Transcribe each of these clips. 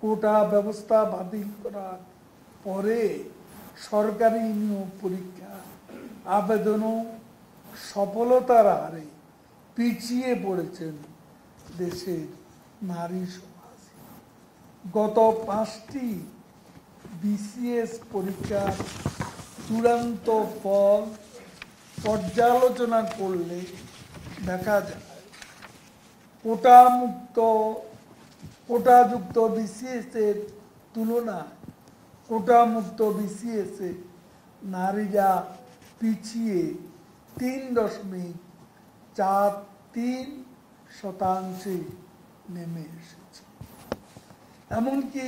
কোটা ব্যবস্থা বাতিল করার পরে সরকারি নিয়োগ পরীক্ষা আবেদনও সফলতার হারে পিছিয়ে পড়েছেন দেশের নারী সমাজ। গত 5টি বিসিএস পরীক্ষার চূড়ান্ত ফল পর্যালোচনা করলে দেখা যায় কোটাযুক্ত বিসিএস এর তুলনায় কোটামুক্ত বিসিএস এ নারীরা পিছিয়ে 3.43% নেমে এসেছে। এমনকি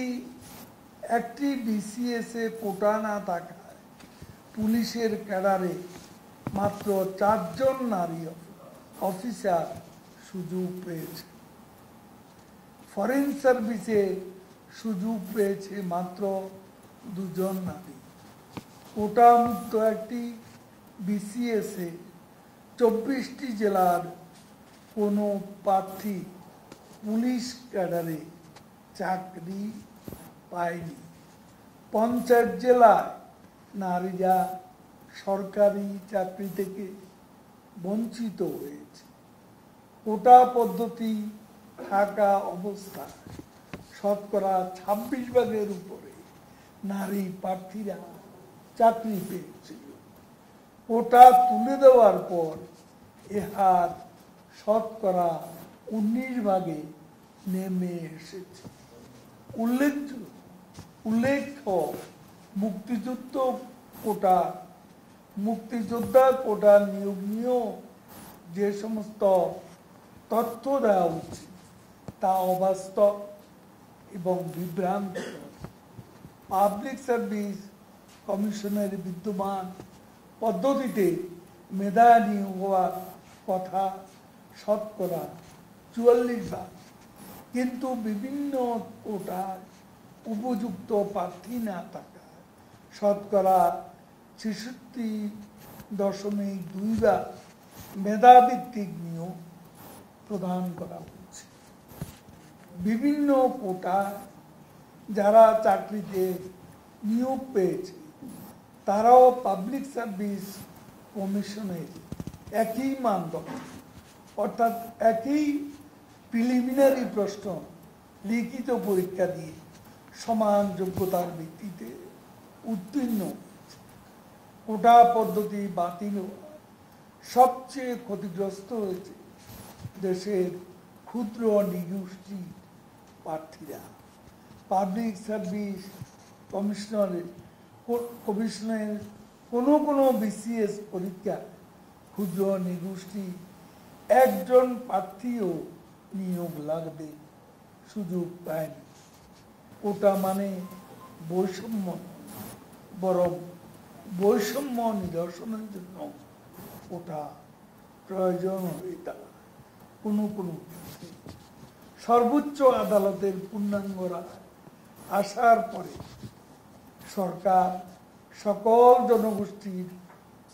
একটি বিসিএস এ কোটা না থাকায় পুলিশের ক্যাডারে মাত্র 4 জন নারী অফিসার সুযোগ পেয়েছে। ফরেন সার্ভিসে সুযোগ পেয়েছে মাত্র 2 জন নারী। কোটামুক্ত একটি বিসিএস এ 24টি জেলার কোনো প্রার্থী পুলিশ ক্যাডারে চাকরি পায়নি। 50 জেলায় নারীরা সরকারি চাকরি থেকে বঞ্চিত হয়েছে। কোটা পদ্ধতি থাকা অবস্থায় শতকরা 26% উপরে নারী প্রার্থীরা চাকরি পেয়েছিল। কোটা তুলে দেওয়ার পর এ হার শতকরা 19% নেমে এসেছে। উল্লেখ্য মুক্তিযোদ্ধা কোটা নিয়োগ নিয়েও যে সমস্ত তথ্য দেওয়া উচিত তা অবাস্তব এবং বিভ্রান্ত। পাবলিক সার্ভিস কমিশনের বিদ্যমান পদ্ধতিতে মেধা নিয়োগ হওয়ার কথা শতকরা 44%, কিন্তু বিভিন্ন কোটায় উপযুক্ত প্রার্থী না থাকায় শতকরা 66.2% মেধাভিত্তিক নিয়োগ প্রদান করা হচ্ছে। বিভিন্ন কোটায় যারা চাকরিতে নিয়োগ পেয়েছে তারাও পাবলিক সার্ভিস কমিশনের একই মানদণ্ড অর্থাৎ একই প্রিলিমিনারি প্রশ্ন লিখিত পরীক্ষা দিয়ে সমান যোগ্যতার ভিত্তিতে উত্তীর্ণ হয়েছে। কোটা পদ্ধতি বাতিল সবচেয়ে ক্ষতিগ্রস্ত হয়েছে দেশের ক্ষুদ্র নিগোষ্ঠীর প্রার্থীরা। পাবলিক সার্ভিস কমিশনের কোনো বিসিএস পরীক্ষা ক্ষুদ্র নিগোষ্ঠী একজন প্রার্থীও নিয়োগ লাগবে সুযোগ পায়নি। কোটা মানে বৈষম্য, বরং বৈষম্য নিরসনের জন্য কোটা প্রয়োজন হয়ে দাঁড়ায়। কোনো সর্বোচ্চ আদালতের পূর্ণাঙ্গ রায় আসার পরে সরকার সকল জনগোষ্ঠীর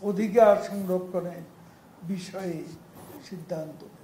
অধিকার সংরক্ষণের বিষয়ে সিদ্ধান্ত নেয়।